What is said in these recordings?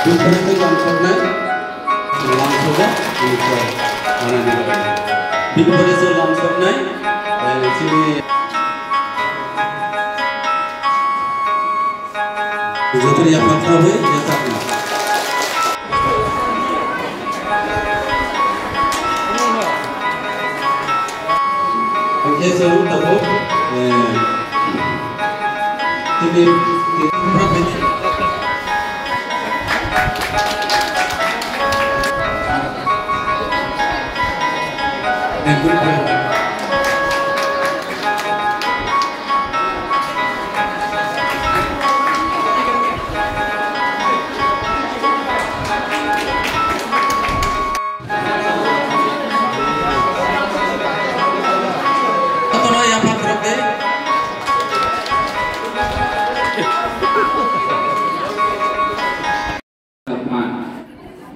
Beberapa langsungnya langsungnya mana nih? Di beberapa langsungnya sini jadi yang pertama ya sama. Oke, seru tahu. Jadi berapa ini?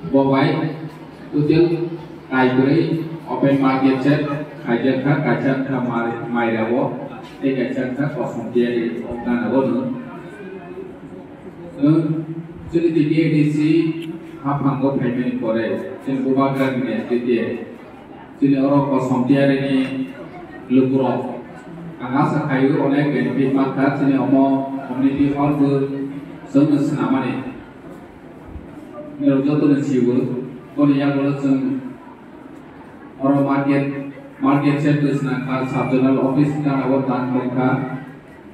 Bawai util library open market set kajian mai rawo kajian kosong jadi okan rawo jadi dia edisi hapanggo payment kore jadi bubagan ni jadi orang kosong jadi ni lukuro angasa kayu oleh benefit maka jadi community hall semua senama ni Mereka tu nasibu, kalau yang kalau orang market set tu senakan subjonal office kan awak tan mereka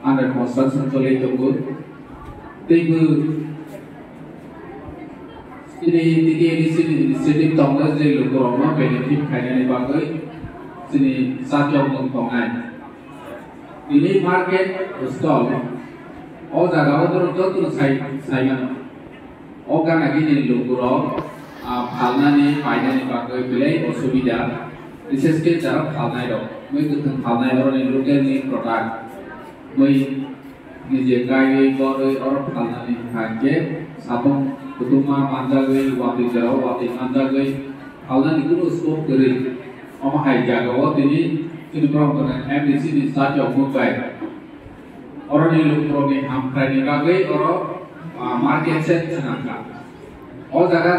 under construction soleh tu, tapi ini sini tongkat je lokal orang benefit kaya ni bagai sini satu orang tongkat. Ini market stall, oh jaga orang tu saya Okan lagi ni lokal, falna ni, paida ni bagai belai osubida. Diseskan cara falna itu, mereka tu falna itu orang lokal ni produk. Mereka ni jekai orang falna ni hanya sabun ketuma manjagai, waktu jauh, waktu manjagai. Falna ni tu skop kiri. Oma hai jaga waktu ni, ini orang MDC ni sahaja mukai. Orang ni lokal ni hamkai ni bagai orang market set senangkan. और जगह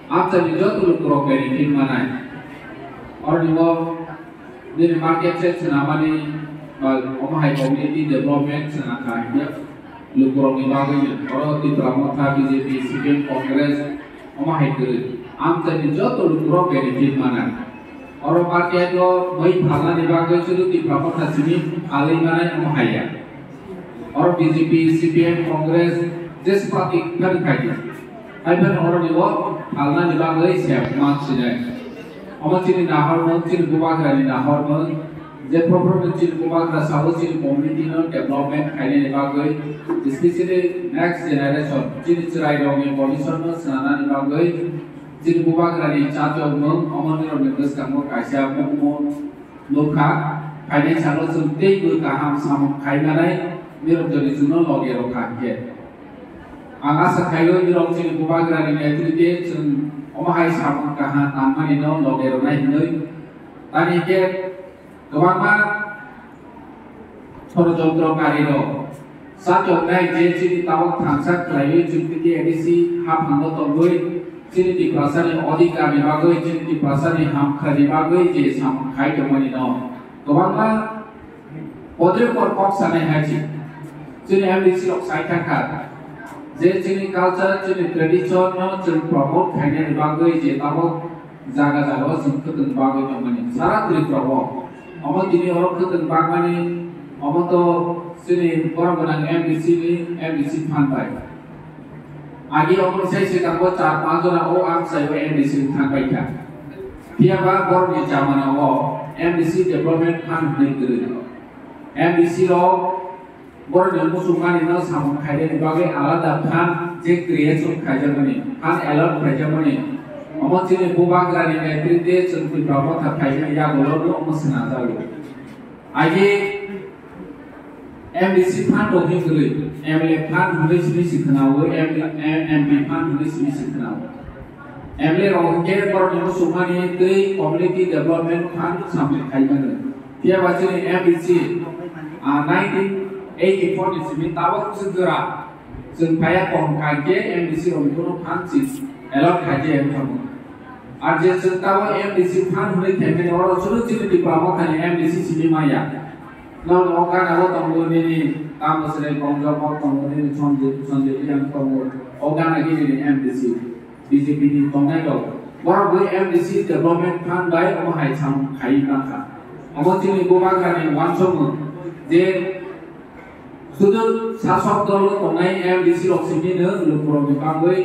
आप चलिए जो तो लोग करो बेनिफिट मनाएं और निवास मार्केट सेट सेनामानी ओमाहाई कम्युनिटी डेवलपमेंट सेनाका है लोग करो निवास और तिप्रामोथा बीजेपी सीपीएम कांग्रेस ओमाहाई करे आप चलिए जो तो लोग करो बेनिफिट मनाएं और मार्केट जो वही फालना निवास जो तिप्रामोथा सीनी आले मनाएं ओमाहाई और बीजेपी सीपीएम कांग्रेस जिस पार्टी कर खाई Aiban orang ni wak, alna ni bagai siap mak sini. Amat sini nahar mon, sini bubagra ni nahar mon. Jadi program sini bubagra sahaja sini community no development kaya ni bagai. Especially next generation, sini cerai dong yang pollution no sana ni bagai. Sini bubagra ni cakap mon, amat ni orang members kamu kaya mon lokha. Kaya ni cakap suntik tu kaham sama kaya ni, ni orang jadi suno logi orang kaya. Angasa kayu di ruang sini bubagra ni netrite sen omahai sama kahan nama ni no logero naik ni tani ke kewama projok karino satu naik je sini tawak tangsak kayu jumpi edisi hap hanggo tongoi sini di pasar ni odika ni bagoi sini di pasar ni ham kari bagoi je sama kayu kemani no kewama podre por kok sana haji sini MDC lok sai kakak जे जोंनि कालचार जोंनि tradition no जों प्रमोट खायनाय बागै जे ताबो जागा जागा जों खोदों बागै माने सारा त्रिपुराव अमा दिनै अर खोदों बागमानि अमा तो जोंनि बरगोनां एमडीसी फानबाय आगे अमर साइसे ताबो 4-5 जना ओ आं साइबो एमडीसी थांबाय था पियाबा बरनि जामानाव एमडीसी डेभलपमेंट फान्ड होनगोरो एमडीसी रो Borang yang musuhkan ini sama kaya di bagai alat daftar je creation kaya mana, kan alert kaya mana. Amat sini bubak lagi netrite sentuh berapa tak kaya ya golong lo amat senada lo. Aje MDC fan dohing dulu, MLA fan dulu sini siknawo, MP fan dulu sini siknawo. MLA orang kaya borang yang musuhkan ini tu community development fan sampai kaya mana. Dia baca ni MDC 1984 ini tawak segera जों फाया कम काके एमडीसी रंगोनो फानसि एलॉट खाजे एम थामो R J जों ताव एमडीसी फान हुनै थेमे और सुरु चिनि दिपामा थाने एमडीसी सिनि माया न नका नाव तंगो नि काम सरे कंजा म तंगो नि संजे यां तंगो ओगाना गिनि एमडीसी बीजेपी नि तंगनाय दं वर बै एमडीसी डेवलपमेंट फान बाय अहाय साम खाइ नाखा अबो चिनि गोबा गानि वानसमो जे सुदु सासक दल तंगनाय एमडीसी रक्सिनि नो लुपुरो बिपागै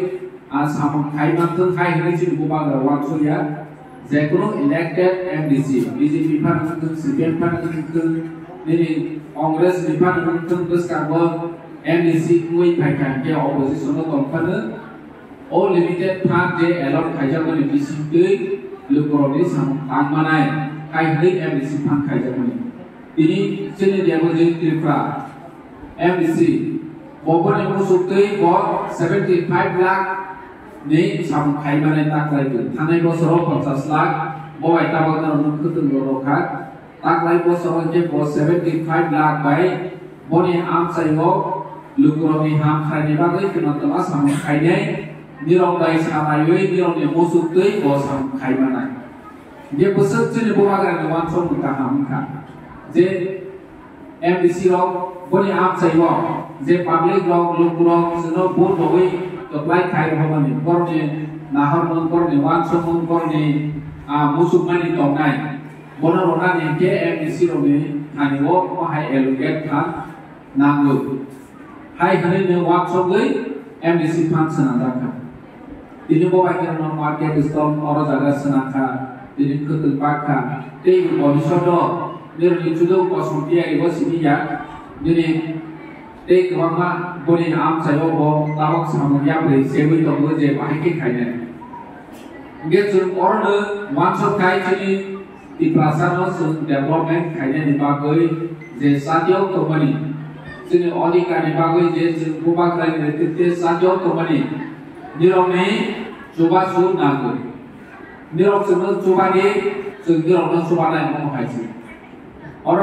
आसाम खाइमानथों खाइ होनै चिनि गोबा गा वानसया जेकुनो इलेक्टेड एमडीसी बीजेपी फान सीपीएम फान नि कांग्रेस बिफान नोंथों गोसकाबो एमडीसी कुइ फाइखान के अपोजिशन दंफानो ओ लिमिटेड फान जे एलॉट खाइजागोनि बिसिदै लुपुरोनि साम आंमानाय खाइहै एमडीसी फान खाइजागोनि बिनि जोंनि देबो जों त्रिपुरा एमडीसी बबोनि मुसुक्तै ब 75 लाख नि साम खाइमानाय ताकलायगोन थानाय बोसोराव 50 लाख बबाय ताबागनाव नोंखोदों रखा ताकलाय बोसोराव जे 75 लाख बाय बनि आमसाइगो लुकुरनि हाम खाइनि बागै खोनातमा साम खाइनाय निरंदाय सानायै निरंनि मुसुक्तै ब साम खाइमानाय जे बोसोर जोंनि बबागानि वानसम गाहामखा जे एमडीसी रक बनि आमसाइगो जे पब्लिक रक लुकुरक जोनो बुट बबै अप्लाई खाइ भवानी करनि नाहरमन करनि वानसम करनि मुसुकमानि दंनाय बना रना नेके एमडीसी रनि थानिगो हाय एलोकेट फान नांगौ हाय हनै नो वाकसबै एमडीसी फान सनादाखा दिनै बबायनो मार्केट स्टल और जागा सनाखा दिनै खोतल बाखा दै भबिष्यत निरनि जुदो कसमतियारि बसिनिया दिनै दै गोबांमा बनि आमसायो ब ताबक सामया ब्रै सेबै दंबो जे बाहायके खायनाय गे जों अरनो वानसब खायनि इप्लासानो जों डेभलपमेंट खायनायनि बागै जे सादियाव कम्पानी जोंनि अधिकारनि बागै जे जों गोबांद्राय नेतृत्व सादियाव कम्पानी निरंनि जुबासु नांगौ निरं जोंनो जुबानि जों निरंनो जुबानाय मावहायसै और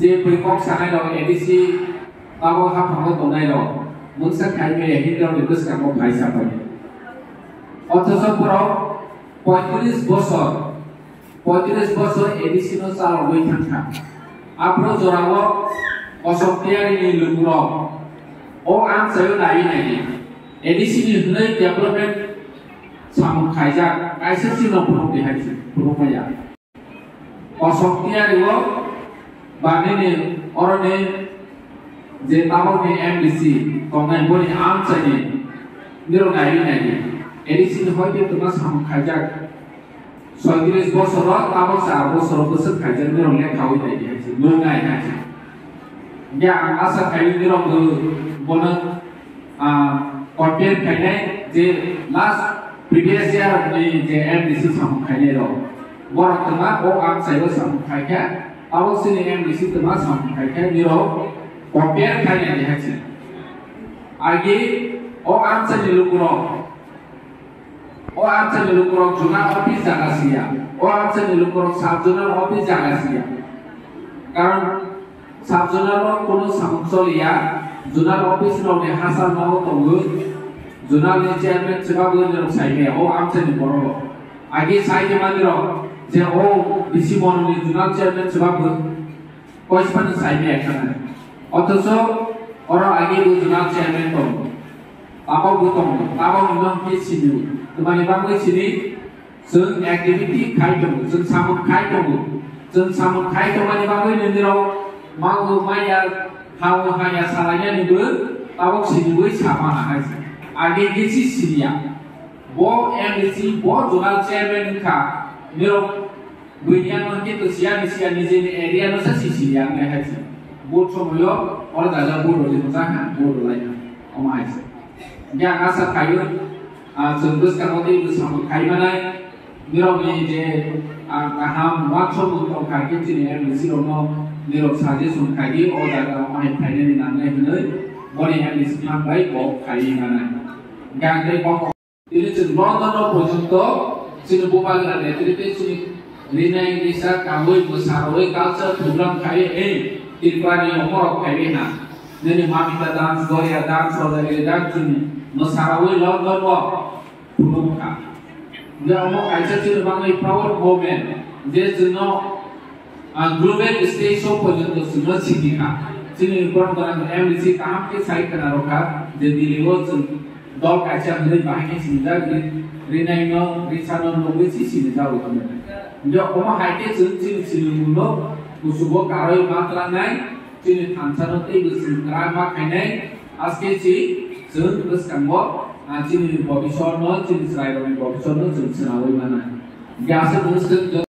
जे फैकक सानाय दं एडीसी ताबो हाफांगो दंनाय दं मोनसे खायमे हिनजावनि गोसोखांगो भाइसाफोर अथच पुराव 35 বছর এডিসিনো চালাবই থাকা আপনার জোরাবো অসক্তিয়ারিনি লুকুর ও आमसायो दायो नायनि एडिसिनि हुनै डेभलपमेंट साम खाइजा काइसेसि नपुरम देहायसि पुरमया असक्তিয়াरिओ बानेनि अरने जे ताबोनि एमडीसी तंनाय बनि आमसायनि निरो दायो नायनि एडिसिनि हयते तमा साम खाइजा 36 বছর তাবো 4 বছর বছর খাইজের রংলে খাওই নাই দিয়েছে লুঙ্গাই নাছে या आशा खाइनि रंग बन कम्पेयर खाइनाय जे लास्ट प्रिवियस इयर नि जे एमडीसी साम खाइनाय रं बर तमा ओ आमसायो साम खाइखा ताबो सिनि एमडीसी तमा साम खाइखा निरो कम्पेयर खाइनाय दिहाचे आगे ओ आमसानि लुकुर ओ आमसानि लुकुर जुना ऑफिस जागासिया ओ आमसानि लुकुर साब जुना ऑफिस जागासिया कारण साब जुना कोनो सामसलिया जुना ऑफिस रौने हासार माव तंगो जुना नि चेयरमैन सेबाबो निरो साइमे ओ आमसानि बरो आगे साइके मानिरो जे ओ बिसि मननि जुना चेयरमैन सेबाबो कोइसपानि साइमे खाना अथच और आगे जुना चेयरमैन तंगो ताबो तंगो ताबो नम के सिनि तमानि बांगै सिनि जों एक्टिविटी खाइ दं जों सामु खाइ दं जों सामु खाइ दंनि बांगै निराव मावो माया हाव हाया सालायनिबो ताबक सिनिबो सामा हायसे आगे गेसि सिनिया बो एमडीसी बो जोनाल चेयरमैन का निराव बैनियान के तो सिया निसिया निजे एरिया न सा सिसिया ने हायसे बोट समयो और दाजा बोट ले मजाहा बोट लाय अमायसे या आसा खायो जों गोसकांगोदि सामु खाइमानाय निरावनि जे गाहाम वाकसम दं खागिनि एमडीसी रनो निरब साजेसन खागि ओ जागा माय फाइनानि नांनाय होनै बनि एमडीसी फानबाय ब खाइमानाय गांदै ब दिनै जों लन्दन पर्यन्त जों बबागरा नेतृत्व जों रिनाय दिसा कामै मोसारै कालचार प्रग्राम खाइ ए तिरपानि अमर खाइबेना Jadi mamita dance, Korea dance, Australia dance ini masarawai London walk purumka. Dia omong kaisa ciri bangai power movement. Dia cino global stage show pojok semua cipika. Cini kurang kurang MDC tahap ke side kenaroka. Jadi lewat dol kaisa dari bahaya sinja Rinaino Risano Nobe sini jauh kan. Dia omong haike cini mulo usubo karoi matra nai. Cini tansan itu ibu kerama kainai askeci jen terus kamu cini bobby short no cini serai bobby short no cini senawi mana biasa terus